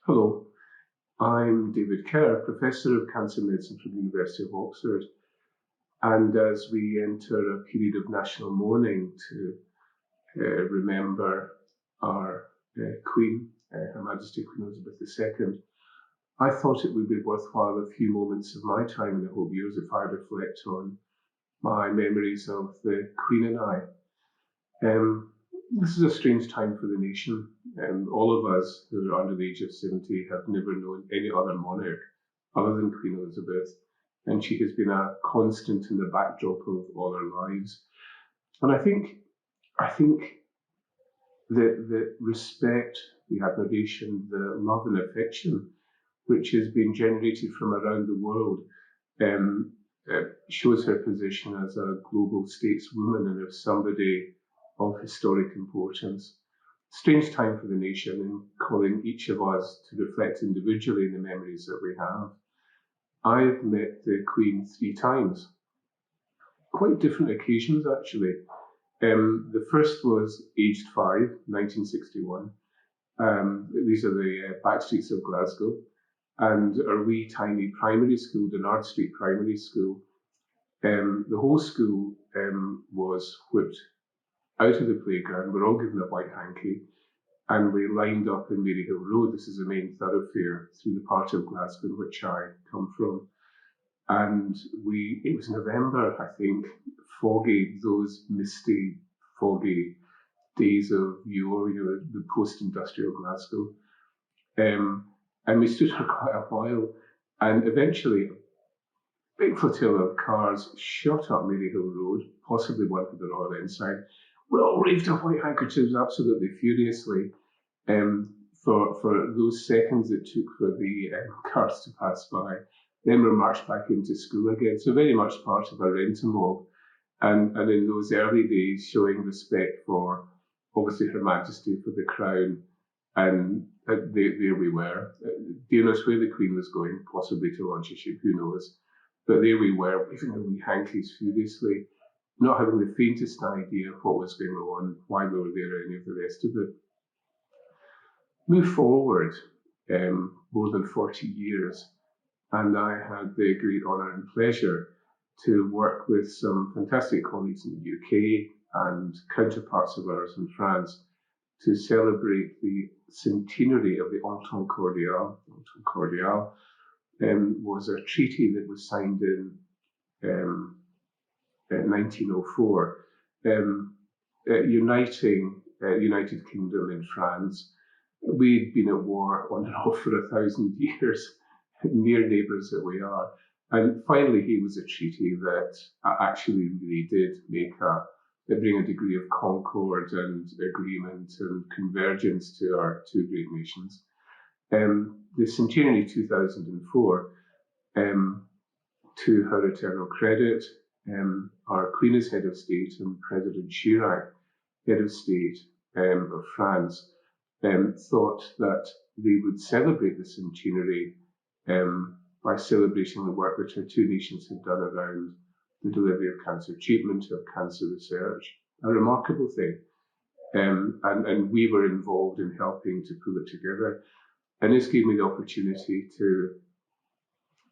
Hello, I'm David Kerr, Professor of Cancer Medicine from the University of Oxford. And as we enter a period of national mourning to remember our Queen, Her Majesty Queen Elizabeth II, I thought it would be worthwhile a few moments of my time in the whole years if I reflect on my memories of the Queen and I. This is a strange time for the nation. All of us who are under the age of 70 have never known any other monarch other than Queen Elizabeth, and she has been a constant in the backdrop of all our lives. And I think the respect, the admiration, the love and affection which has been generated from around the world shows her position as a global stateswoman and as somebody of historic importance. Strange time for the nation and calling each of us to reflect individually in the memories that we have. I've met the Queen 3 times. Quite different occasions, actually. The first was aged 5, 1961. These are the back streets of Glasgow. And our wee tiny primary school, Denard Street Primary School, the whole school was whipped out of the playground. We're all given a white hanky, and we lined up in Maryhill Road. This is the main thoroughfare through the part of Glasgow in which I come from. And it was November, I think, foggy, those misty, foggy days of yore, the post-industrial Glasgow. And we stood for quite a while, and eventually a big flotilla of cars shot up Maryhill Road, possibly one for the Royal Ensign. We all waved our white handkerchiefs absolutely furiously for those seconds it took for the cars to pass by. Then we marched back into school again. So very much part of a rent-a-mob. And in those early days, showing respect for, obviously, Her Majesty, for the Crown. And there we were. Do you know where the Queen was going? Possibly to launch a ship, who knows? But there we were, waving our wee hankies furiously, not having the faintest idea of what was going on, why we were there, or any of the rest of it. Move forward more than 40 years, and I had the great honour and pleasure to work with some fantastic colleagues in the UK and counterparts of ours in France to celebrate the centenary of the Entente Cordiale. Entente Cordiale was a treaty that was signed in 1904, uniting United Kingdom and France. We'd been at war on and off for 1,000 years, near neighbours that we are. And finally, here was a treaty that actually really did bring a degree of concord and agreement and convergence to our two great nations. The centenary 2004, to her eternal credit, our Queen as head of state and President Chirac, head of state of France, thought that they would celebrate the centenary by celebrating the work which our two nations had done around the delivery of cancer treatment, of cancer research, a remarkable thing. And we were involved in helping to pull it together. And this gave me the opportunity to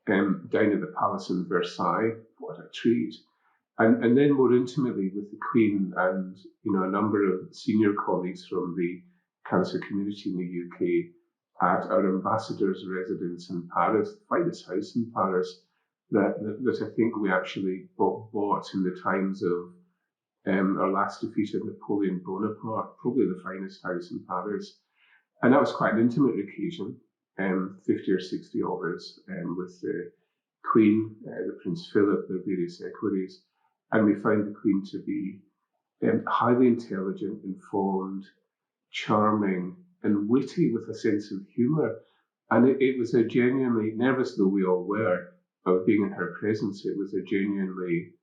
dine at the palace in Versailles. What a treat. And then more intimately with the Queen and a number of senior colleagues from the cancer community in the UK at our ambassador's residence in Paris, the finest house in Paris, that I think we actually bought in the times of our last defeat of Napoleon Bonaparte, probably the finest house in Paris. And that was quite an intimate occasion, 50 or 60 of us, with the Queen, the Prince Philip, the various equerries. And we found the Queen to be highly intelligent, informed, charming, and witty with a sense of humour. And it was a genuinely, nervous though we all were of being in her presence, it was a genuinely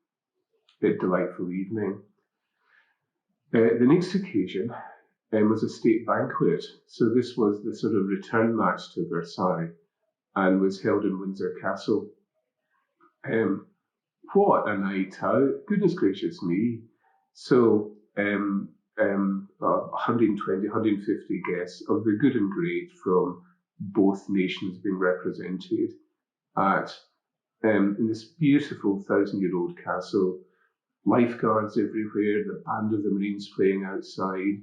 delightful evening. The next occasion was a state banquet. So this was the sort of return match to Versailles and was held in Windsor Castle. What a night out, goodness gracious me. So 120, 150 guests of the good and great from both nations being represented at in this beautiful 1,000-year-old castle. Lifeguards everywhere, the band of the Marines playing outside,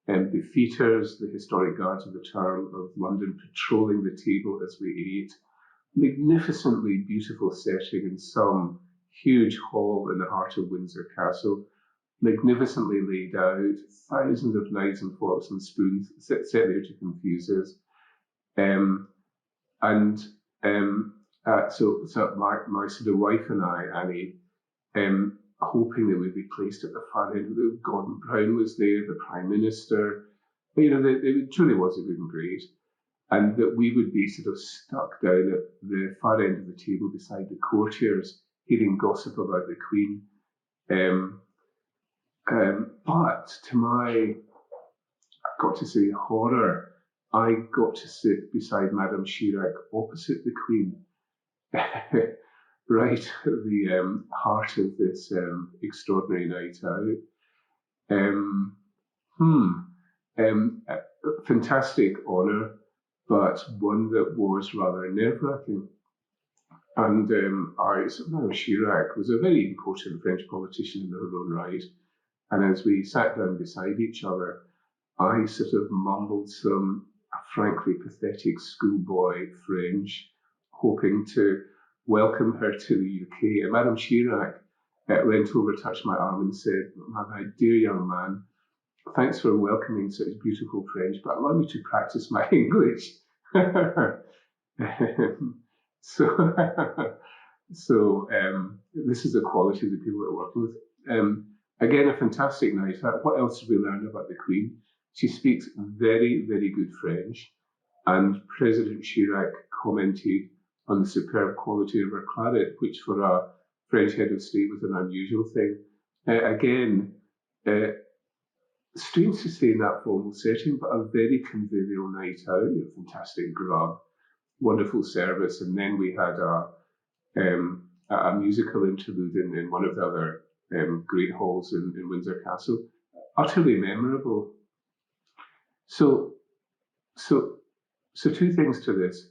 beefeaters, the historic guards of the Tower of London, patrolling the table as we ate. Magnificently beautiful setting in some huge hall in the heart of Windsor Castle, magnificently laid out, thousands of knives and forks and spoons set there to confuse us. So my sort of wife and I, Annie, hoping that we'd be placed at the far end. Gordon Brown was there, the Prime Minister. But, it truly was a good and great. And that we would be sort of stuck down at the far end of the table beside the courtiers, hearing gossip about the Queen. But to my, I've got to say, horror, I got to sit beside Madame Chirac opposite the Queen, right at the heart of this extraordinary night out. Fantastic honour, but one that was rather nerve-wracking. And Madame Chirac was a very important French politician in her own right. And as we sat down beside each other, I sort of mumbled some frankly pathetic schoolboy French, hoping to welcome her to the UK. And Madame Chirac leant over, touched my arm and said, "My dear young man, thanks for welcoming such beautiful French, but allow me to practice my English." So this is the quality of the people that we're working with. Again, a fantastic night. What else did we learn about the Queen? She speaks very, very good French, and President Chirac commented on the superb quality of her claret, which for a French head of state was an unusual thing. Strange to say in that formal setting, but a very convivial night out, fantastic grub, wonderful service, and then we had a musical interlude in one of the other great halls in Windsor Castle, utterly memorable. So two things to this.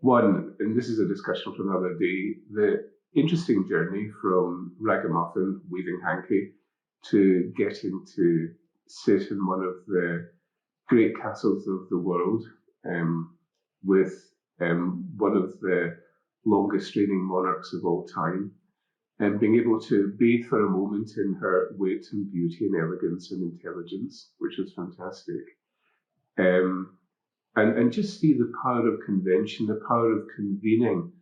One, and this is a discussion for another day, the interesting journey from ragamuffin, waving hanky, to getting to sit in one of the great castles of the world with one of the longest reigning monarchs of all time, and being able to bathe for a moment in her wit and beauty and elegance and intelligence, which was fantastic. And just see the power of convention, the power of convening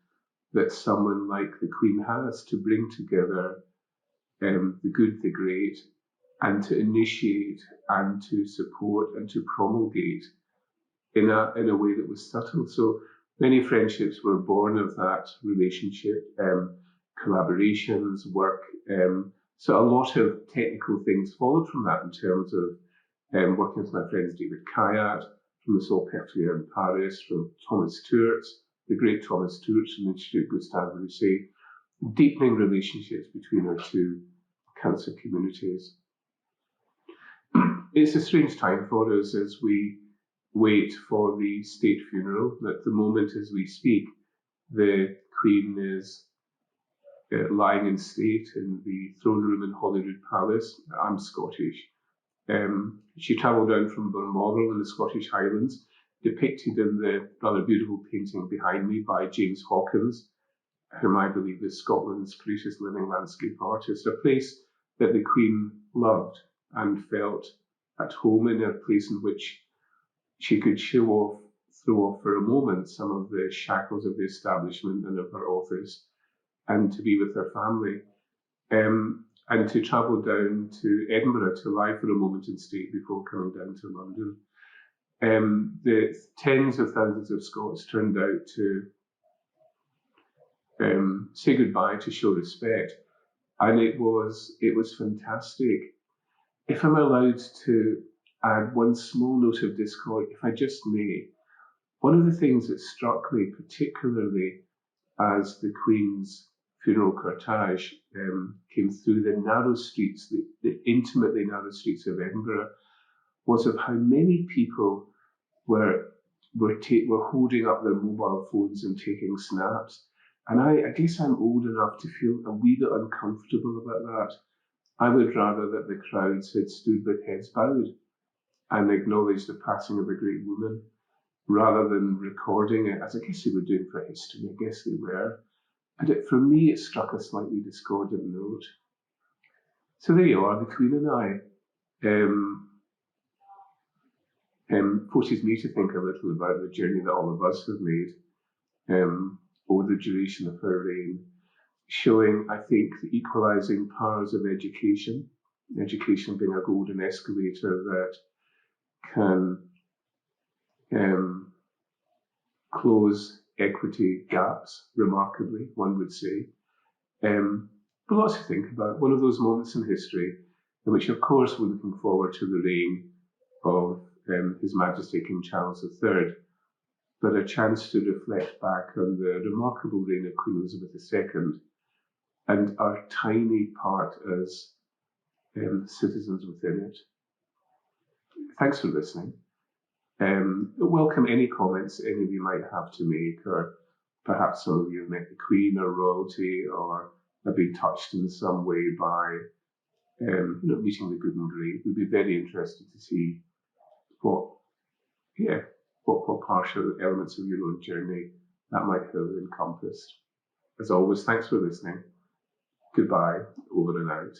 that someone like the Queen has to bring together the good, the great, and to initiate and to support and to promulgate in a way that was subtle. So many friendships were born of that relationship, collaborations, work. So a lot of technical things followed from that in terms of working with my friends David Kerr from the Salpêtrière in Paris, from Thomas Stewart, the great Thomas Stewart from the Institut Gustave Roussy, deepening relationships between our two cancer communities. It's a strange time for us as we wait for the state funeral. At the moment as we speak, the Queen is lying in state in the throne room in Holyrood Palace. I'm Scottish. She travelled down from Balmoral in the Scottish Highlands, depicted in the rather beautiful painting behind me by James Hawkins, whom I believe is Scotland's greatest living landscape artist, a place that the Queen loved and felt at home in, a place in which she could throw off for a moment some of the shackles of the establishment and of her office, and to be with her family. And to travel down to Edinburgh to lie for a moment in state before coming down to London. The tens of thousands of Scots turned out to say goodbye, to show respect, and it was fantastic. If I'm allowed to add one small note of discord, if I just may, one of the things that struck me particularly as the Queen's funeral cortege came through the narrow streets, the intimately narrow streets of Edinburgh, was of how many people were were holding up their mobile phones and taking snaps. And I guess I'm old enough to feel a wee bit uncomfortable about that. I would rather that the crowds had stood with heads bowed and acknowledged the passing of a great woman, rather than recording it, as I guess they were doing for history. I guess they were. And for me, it struck a slightly discordant note. So there you are, the Queen and I. Forces me to think a little about the journey that all of us have made over the duration of her reign, showing, I think, the equalising powers of education being a golden escalator that can close equity gaps remarkably, one would say. But lots to think about. One of those moments in history in which, of course, we're looking forward to the reign of His Majesty King Charles III, but a chance to reflect back on the remarkable reign of Queen Elizabeth II and our tiny part as citizens within it. Thanks for listening. Welcome any comments any of you might have to make, or perhaps some of you have met the Queen or royalty, or have been touched in some way by meeting the good and great. We'd be very interested to see what partial elements of your own journey that might have encompassed. As always, thanks for listening. Goodbye, over and out.